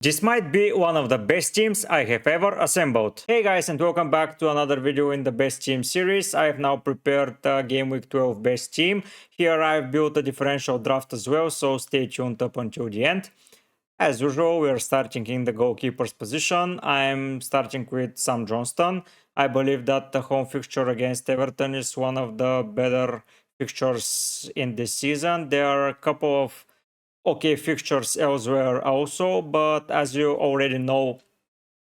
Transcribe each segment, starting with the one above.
This might be one of the best teams I have ever assembled. Hey guys, and welcome back to another video in the best team series. I have now prepared the Game Week 12 best team. Here I've built a differential draft as well, so stay tuned up until the end. As usual, we are starting in the goalkeeper's position. I'm starting with Sam Johnston. I believe that the home fixture against Everton is one of the better fixtures in this season. There are a couple of okay fixtures elsewhere also, but as you already know,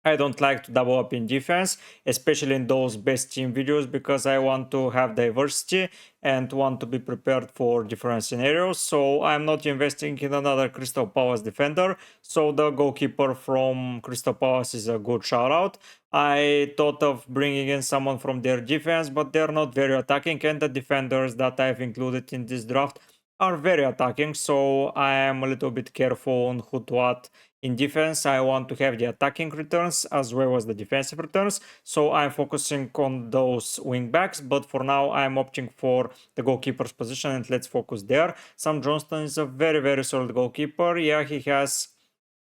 I don't like to double up in defense, especially in those best team videos, because I want to have diversity and want to be prepared for different scenarios. So I'm not investing in another Crystal Palace defender. So the goalkeeper from Crystal Palace is a good shout out. I thought of bringing in someone from their defense, but they're not very attacking, and the defenders that I've included in this draft are very attacking. So I am a little bit careful on who to add in defense. I want to have the attacking returns as well as the defensive returns, so I'm focusing on those wing backs, but for now I'm opting for the goalkeeper's position, and let's focus there. Sam Johnston is a very solid goalkeeper. Yeah, he has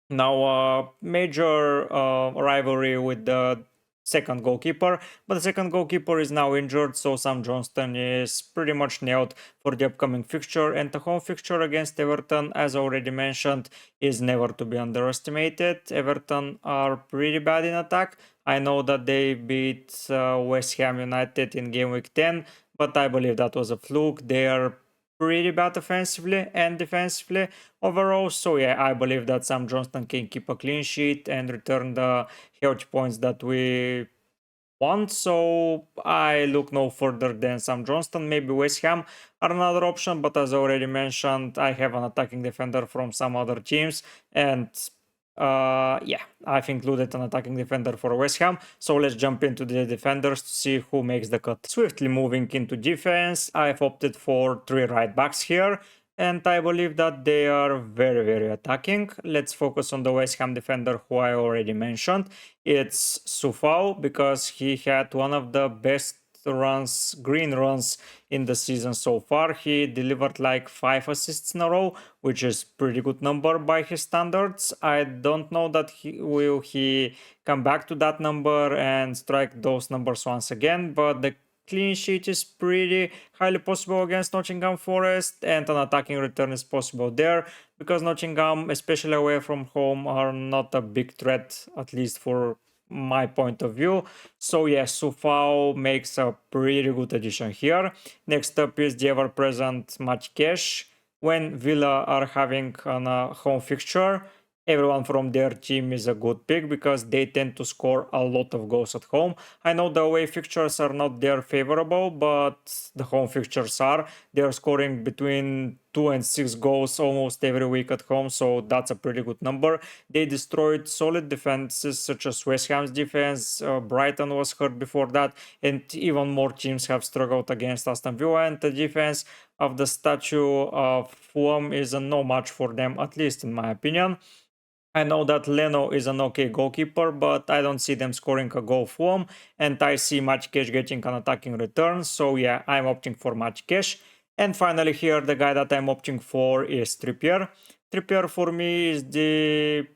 now a major rivalry with the second goalkeeper, but the second goalkeeper is now injured, so Sam Johnston is pretty much nailed for the upcoming fixture. And the home fixture against Everton, as already mentioned, is never to be underestimated. Everton are pretty bad in attack. I know that they beat West Ham United in game week 10, but I believe that was a fluke. They are pretty bad offensively and defensively overall. So yeah, I believe that Sam Johnston can keep a clean sheet and return the huge points that we want. So I look no further than Sam Johnston. Maybe West Ham are another option, but as already mentioned, I have an attacking defender from some other teams, and yeah, I've included an attacking defender for West Ham. So let's jump into the defenders to see who makes the cut. Swiftly moving into defense, I've opted for 3 right backs here, and I believe that they are very attacking. Let's focus on the West Ham defender who I already mentioned. It's Sufau, because he had one of the best green runs in the season so far. He delivered like 5 assists in a row, which is pretty good number by his standards. I don't know that he come back to that number and strike those numbers once again, but the clean sheet is pretty highly possible against Nottingham Forest, and an attacking return is possible there, because Nottingham, especially away from home, are not a big threat, at least for my point of view. So yes, Sufau makes a pretty good addition here. Next up is the ever-present Match Cash. When Villa are having a home fixture, everyone from their team is a good pick, because they tend to score a lot of goals at home. I know the away fixtures are not there favorable, but the home fixtures are. They're scoring between 2 and 6 goals almost every week at home, so that's a pretty good number. They destroyed solid defenses such as West Ham's defense, Brighton was hurt before that, and even more teams have struggled against Aston Villa, and the defense of the statue of Fulham is a no match for them, at least in my opinion. I know that Leno is an okay goalkeeper, but I don't see them scoring a goal for him, and I see Match Cash getting an attacking return, so yeah, I'm opting for Match Cash. And finally here, the guy that I'm opting for is Trippier. Trippier for me is the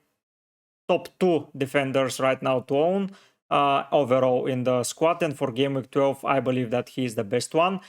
top 2 defenders right now to own overall in the squad, and for Game Week 12, I believe that he is the best one.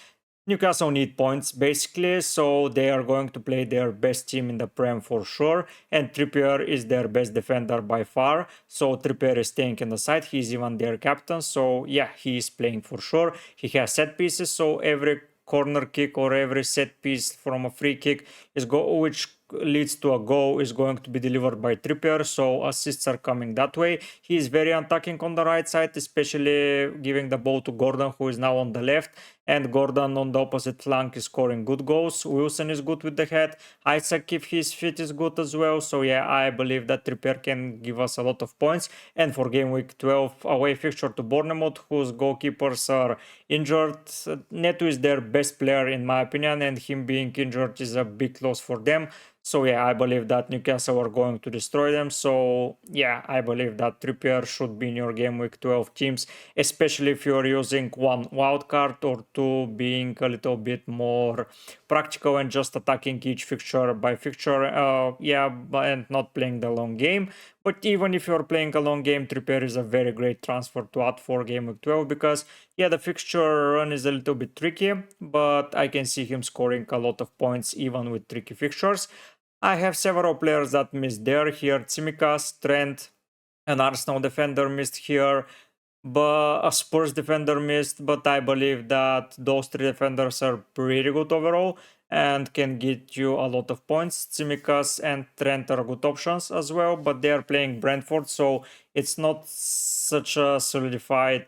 Newcastle need points basically, so they are going to play their best team in the Prem for sure, and Trippier is their best defender by far, so Trippier is staying in the side. He's even their captain, so yeah, he is playing for sure. He has set pieces, so every corner kick or every set piece from a free kick is which leads to a goal is going to be delivered by Trippier, so assists are coming that way. He is very attacking on the right side, especially giving the ball to Gordon, who is now on the left, and Gordon on the opposite flank is scoring good goals. Wilson is good with the head. Isaac, if he's fit, is good as well. So yeah, I believe that Trippier can give us a lot of points. And for Game Week 12, away fixture to Bournemouth, whose goalkeepers are injured. Neto is their best player in my opinion, and him being injured is a big loss for them. So yeah, I believe that Newcastle are going to destroy them. So yeah, I believe that Trippier should be in your Game Week 12 teams, especially if you're using 1 wildcard, or 2 being a little bit more practical and just attacking each fixture by fixture. Yeah, and not playing the long game. But even if you're playing a long game, Trippier is a very great transfer to add for game week 12 because, yeah, the fixture run is a little bit tricky, but I can see him scoring a lot of points even with tricky fixtures. I have several players that missed there. Here, Tsimikas, Trent, an Arsenal defender missed here, but a Spurs defender missed. But I believe that those three defenders are pretty good overall and can get you a lot of points. Tsimikas and Trent are good options as well, but they are playing Brentford, so it's not such a solidified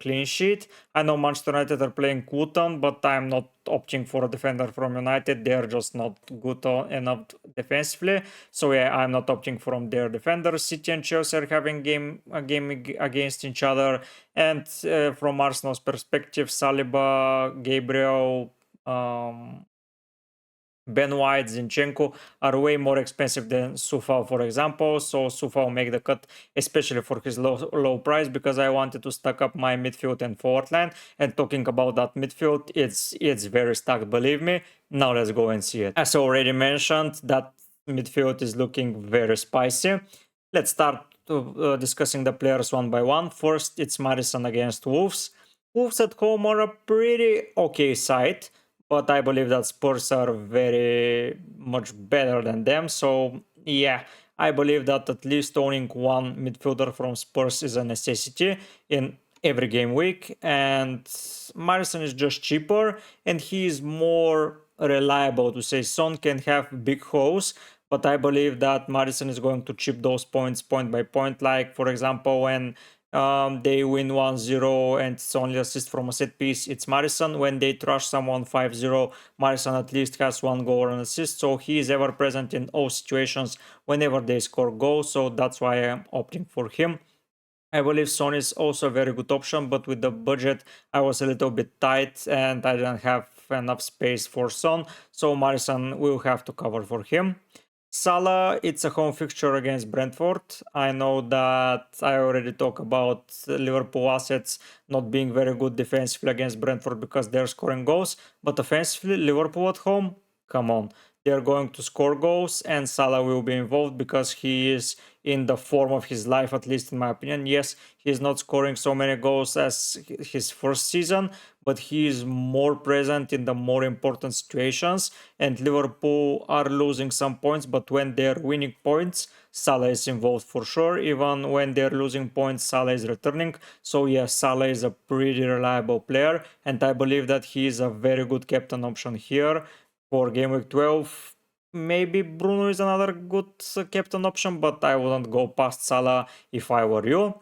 clean sheet. I know Manchester United are playing Luton, but I'm not opting for a defender from United. They are just not good enough defensively. So yeah, I'm not opting from their defenders. City and Chelsea are having a game against each other. And from Arsenal's perspective, Saliba, Gabriel, Ben White, Zinchenko are way more expensive than Sufal, for example. So Sufal make the cut, especially for his low price, because I wanted to stack up my midfield and forward line. And talking about that midfield, it's very stacked, believe me. Now let's go and see it. As already mentioned, that midfield is looking very spicy. Let's start discussing the players one by one. First, it's Maddison against Wolves. Wolves at home are a pretty okay side, but I believe that Spurs are very much better than them. So yeah, I believe that at least owning one midfielder from Spurs is a necessity in every game week. And Maddison is just cheaper and he is more reliable, to say. Son can have big holes, but I believe that Maddison is going to chip those points point by point. Like, for example, when they win 1-0 and it's only assist from a set piece, it's Maddison. When they trash someone 5-0, Maddison at least has one goal or an assist. So he is ever present in all situations whenever they score goals. So that's why I'm opting for him. I believe Son is also a very good option, but with the budget, I was a little bit tight and I didn't have enough space for Son. So Maddison will have to cover for him. Salah, it's a home fixture against Brentford. I know that I already talked about Liverpool assets not being very good defensively against Brentford because they're scoring goals, but offensively, Liverpool at home, come on. They're going to score goals and Salah will be involved because he is in the form of his life, at least in my opinion. Yes, he's not scoring so many goals as his first season, but he is more present in the more important situations. And Liverpool are losing some points, but when they're winning points, Salah is involved for sure. Even when they're losing points, Salah is returning. So yes, Salah is a pretty reliable player, and I believe that he is a very good captain option here for game week 12. Maybe Bruno is another good captain option, but I wouldn't go past Salah if I were you.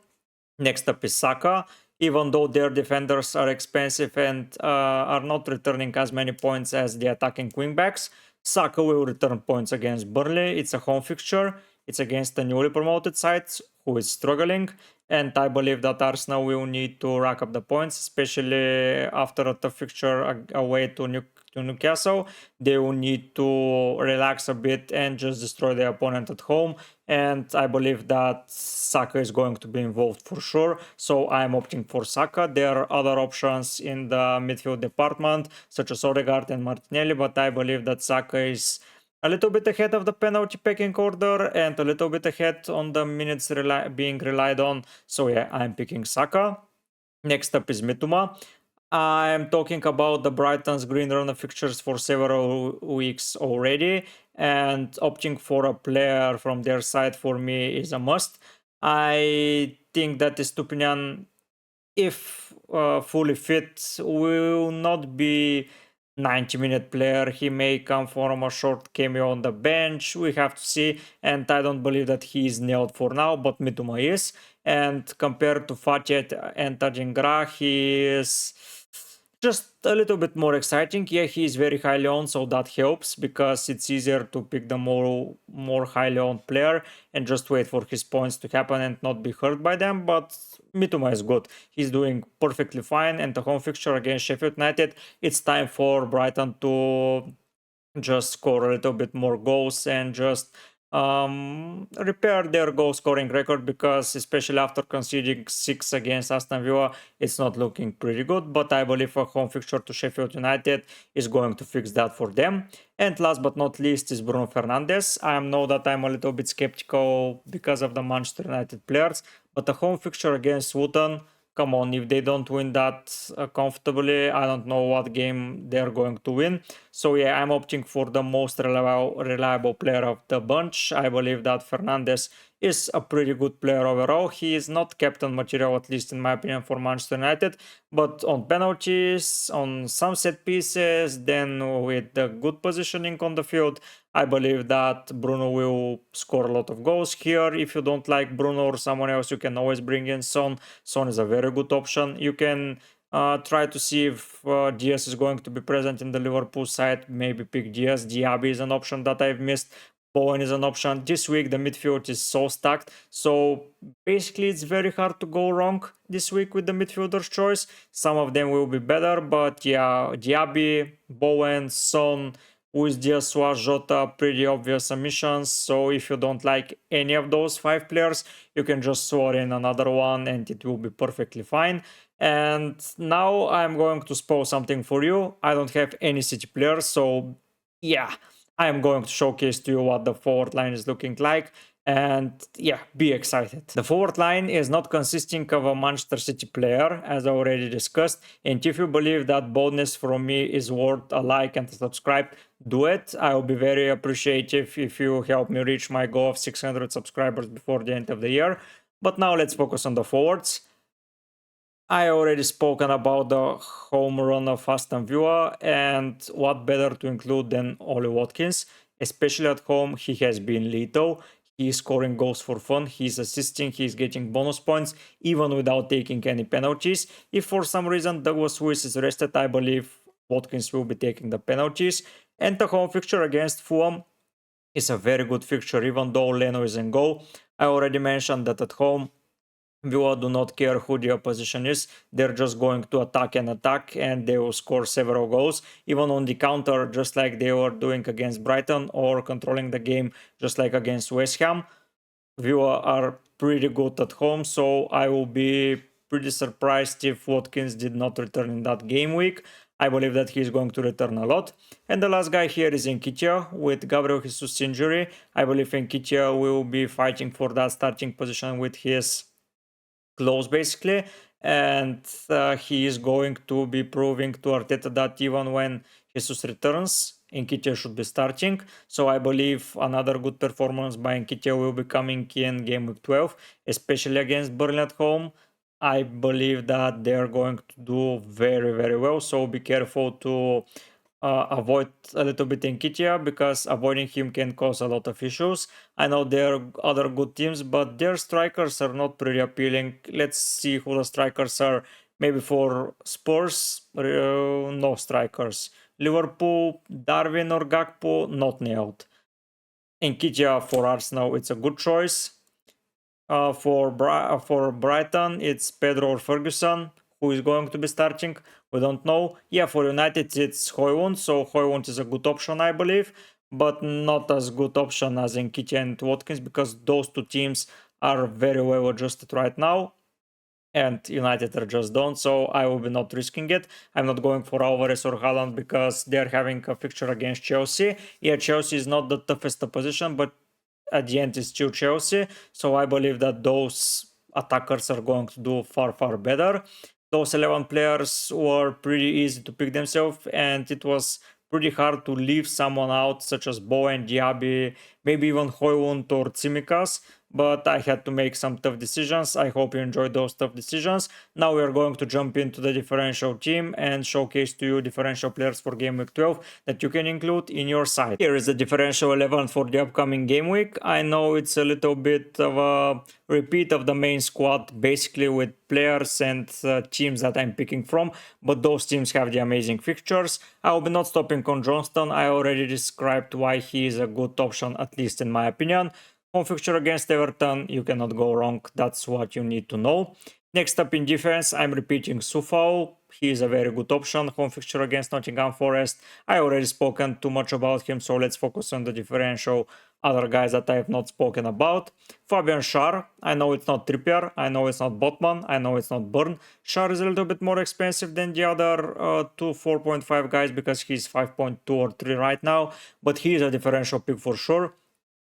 Next up is Saka. Even though their defenders are expensive and are not returning as many points as the attacking wingbacks, Saka will return points against Burnley. It's a home fixture. It's against the newly promoted side who is struggling. And I believe that Arsenal will need to rack up the points, especially after a tough fixture away to Newcastle. They will need to relax a bit and just destroy the opponent at home. And I believe that Saka is going to be involved for sure. So I'm opting for Saka. There are other options in the midfield department, such as Odegaard and Martinelli, but I believe that Saka is a little bit ahead of the penalty pecking order and a little bit ahead on the minutes being relied on. So yeah, I'm picking Saka. Next up is Mitoma. I'm talking about the Brighton's green runner fixtures for several weeks already, and opting for a player from their side for me is a must. I think that Estupinian, if fully fit, will not be 90-minute player. He may come from a short cameo on the bench. We have to see, and I don't believe that he is nailed for now, but Mitoma is. And compared to Fatih and Tajingra, he is just a little bit more exciting. Yeah, he is very highly owned, so that helps because it's easier to pick the more highly owned player and just wait for his points to happen and not be hurt by them. But Mitoma is good. He's doing perfectly fine, and the home fixture against Sheffield United, it's time for Brighton to just score a little bit more goals and just repair their goal scoring record, because especially after conceding 6 against Aston Villa, it's not looking pretty good. But I believe a home fixture to Sheffield United is going to fix that for them. And last but not least is Bruno Fernandes. I know that I'm a little bit skeptical because of the Manchester United players, but a home fixture against Luton, come on, if they don't win that comfortably, I don't know what game they're going to win. So yeah, I'm opting for the most reliable player of the bunch. I believe that Fernandes is a pretty good player overall. He is not captain material, at least in my opinion, for Manchester United, but on penalties, on some set pieces, then with the good positioning on the field, I believe that Bruno will score a lot of goals here. If you don't like Bruno or someone else, you can always bring in Son. Son is a very good option. You can try to see if Diaz is going to be present in the Liverpool side. Maybe pick Diaz. Diaby is an option that I've missed. Bowen is an option. This week the midfield is so stacked. So basically it's very hard to go wrong this week with the midfielder's choice. Some of them will be better, but yeah, Diaby, Bowen, Son, Luis Diaz, Suarez, Jota, pretty obvious omissions. So if you don't like any of those 5 players, you can just swap in another one and it will be perfectly fine. And now I'm going to spoil something for you. I don't have any City players, so yeah, I am going to showcase to you what the forward line is looking like. And yeah, be excited. The forward line is not consisting of a Manchester City player, as I already discussed. And if you believe that boldness from me is worth a like and a subscribe, do it. I will be very appreciative if you help me reach my goal of 600 subscribers before the end of the year. But now let's focus on the forwards. I already spoken about the home run of Aston Villa, and what better to include than Ollie Watkins. Especially at home, he has been lethal. He's scoring goals for fun, he's assisting, he's getting bonus points, even without taking any penalties. If for some reason Douglas Luiz is rested, I believe Watkins will be taking the penalties. And the home fixture against Fulham is a very good fixture, even though Leno is in goal. I already mentioned that at home, Villa do not care who the opposition is. They're just going to attack, and they will score several goals, even on the counter, just like they were doing against Brighton, or controlling the game just like against West Ham. Villa are pretty good at home, so I will be pretty surprised if Watkins did not return in that game week. I believe that he's going to return a lot. And the last guy here is Nketiah with Gabriel Jesus' injury. I believe Nketiah will be fighting for that starting position with his close basically, and he is going to be proving to Arteta that even when Jesus returns, Nketiah should be starting. So I believe another good performance by Nketiah will be coming in game week 12, especially against Burnley at home. I believe that they are going to do very well, so be careful to avoid a little bit Nketiah, because avoiding him can cause a lot of issues. I know there are other good teams, but their strikers are not pretty appealing. Let's see who the strikers are. Maybe for Spurs, no strikers. Liverpool, Darwin or Gakpo, not nailed. Nketiah for Arsenal, it's a good choice. For Brighton, it's Pedro or Ferguson. Who is going to be starting? We don't know. Yeah, for United, it's Højlund. So Højlund is a good option, I believe, but not as good option as Nketiah and Watkins, because those two teams are very well adjusted right now, and United are just done, so I will be not risking it. I'm not going for Alvarez or Haaland because they're having a fixture against Chelsea. Yeah, Chelsea is not the toughest opposition, but at the end it's still Chelsea, so I believe that those attackers are going to do far better. Those 11 players were pretty easy to pick themselves, and it was pretty hard to leave someone out, such as Bowen, Diaby, maybe even Højlund or Tsimikas, but I had to make some tough decisions. I hope you enjoyed those tough decisions. Now we are going to jump into the differential team and showcase to you differential players for game week 12 that you can include in your side. Here is the differential 11 for the upcoming game week. I know it's a little bit of a repeat of the main squad, basically with players and teams that I'm picking from, but those teams have the amazing fixtures. I will be not stopping on Johnston. I already described why he is a good option, at least in my opinion. Home fixture against Everton, you cannot go wrong. That's what you need to know. Next up in defense, I'm repeating Sufal. He is a very good option. Home fixture against Nottingham Forest. I already spoken too much about him, so let's focus on the differential other guys that I have not spoken about. Fabian Schär, I know it's not Trippier, I know it's not Botman, I know it's not Burn. Schär is a little bit more expensive than the other two 4.5 guys because he's 5.2 or 3 right now, but he is a differential pick for sure.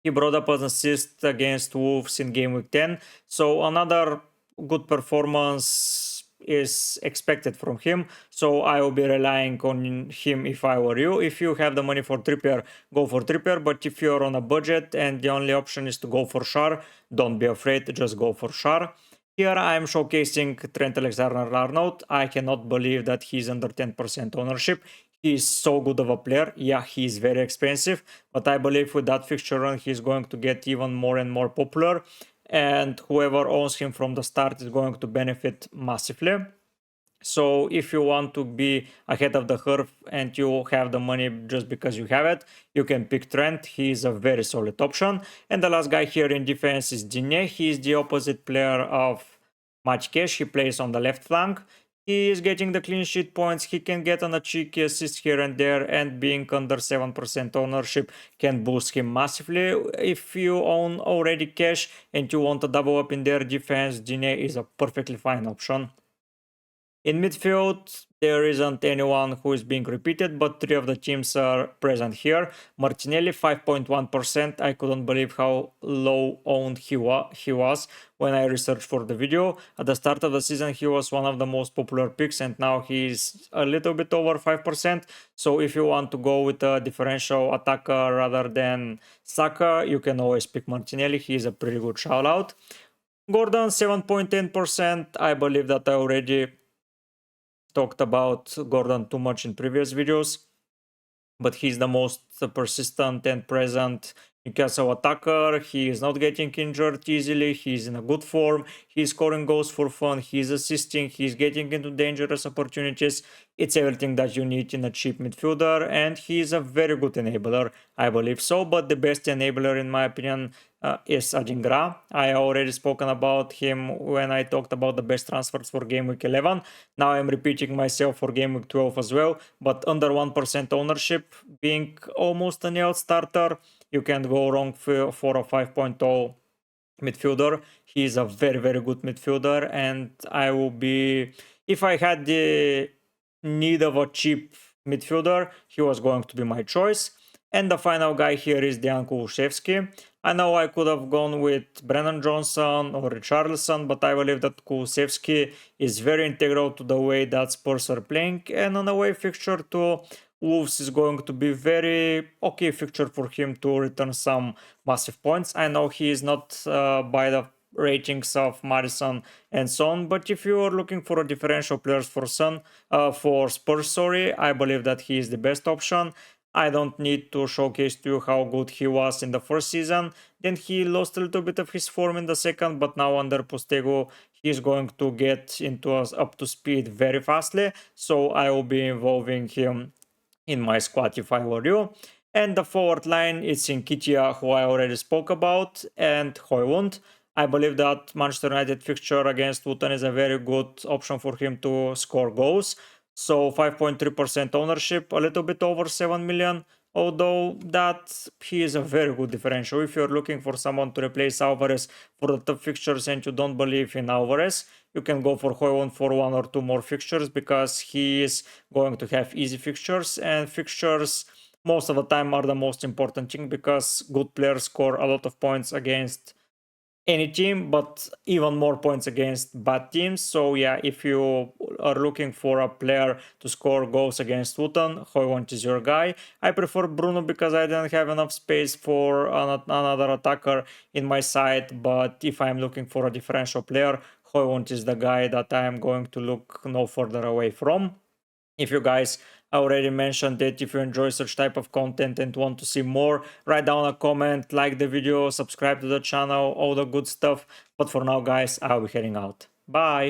He brought up an assist against Wolves in game week 10, so another good performance is expected from him, so I will be relying on him if I were you. If you have the money for Trippier, go for Trippier, but if you're on a budget and the only option is to go for Schär, don't be afraid, just go for Schär. Here I am showcasing Trent Alexander-Arnold. I cannot believe that he's under 10% ownership. He's so good of a player. Yeah, he's very expensive, but I believe with that fixture run, he's going to get even more and more popular, and whoever owns him from the start is going to benefit massively. So if you want to be ahead of the curve and you have the money just because you have it, you can pick Trent. He is a very solid option. And the last guy here in defense is Digne. He is the opposite player of Match Cash. He plays on the left flank. He is getting the clean sheet points. He can get on a cheeky assist here and there, and being under 7% ownership can boost him massively. If you own already Cash and you want to double up in their defense, Digne is a perfectly fine option. In midfield, there isn't anyone who is being repeated, but 3 of the teams are present here. Martinelli, 5.1%. I couldn't believe how low owned he was when I researched for the video. At the start of the season, he was one of the most popular picks, and now he's a little bit over 5%. So if you want to go with a differential attacker rather than Saka, you can always pick Martinelli. He's a pretty good shout out. Gordon, 7.10%. I believe that I already talked about Gordon too much in previous videos, but he's the most persistent and present Newcastle attacker. He is not getting injured easily. He's in a good form. He's scoring goals for fun. He's assisting. He's getting into dangerous opportunities. It's everything that you need in a cheap midfielder, and he's a very good enabler. I believe so, but the best enabler in my opinion is Adingra. I already spoken about him when I talked about the best transfers for game week 11. Now I'm repeating myself for game week 12 as well, but under 1% ownership, being almost a nailed starter, you can't go wrong for a 5.0 midfielder. He's a very, very good midfielder, and I will be, if I had the need of a cheap midfielder, he was going to be my choice. And the final guy here is Dejan Kulusevski. I know I could have gone with Brennan Johnson or Richarlison, but I believe that Kulusevski is very integral to the way that Spurs are playing, and on away fixture to Wolves is going to be very okay fixture for him to return some massive points. I know he is not by the ratings of Madison and so on, but if you are looking for a differential players for Spurs, I believe that he is the best option. I don't need to showcase to you how good he was in the first season. Then he lost a little bit of his form in the second, but now under Postego, he's going to get into us up to speed very fastly. So I will be involving him in my squad if I were you. And the forward line is Nketiah, who I already spoke about, and Højlund. I believe that Manchester United fixture against Luton is a very good option for him to score goals. So 5.3% ownership, a little bit over 7 million, although that he is a very good differential. If you're looking for someone to replace Alvarez for the top fixtures and you don't believe in Alvarez, you can go for Højlund for 1 or 2 more fixtures, because he is going to have easy fixtures, and fixtures most of the time are the most important thing, because good players score a lot of points against any team, but even more points against bad teams. So yeah, if you are looking for a player to score goals against Luton, Højlund is your guy. I prefer Bruno because I didn't have enough space for another attacker in my side, but if I'm looking for a differential player, Højlund is the guy that I am going to look no further away from. If you guys already mentioned it, if you enjoy such type of content and want to see more, write down a comment, like the video, subscribe to the channel, all the good stuff. But for now guys, I'll be heading out. Bye!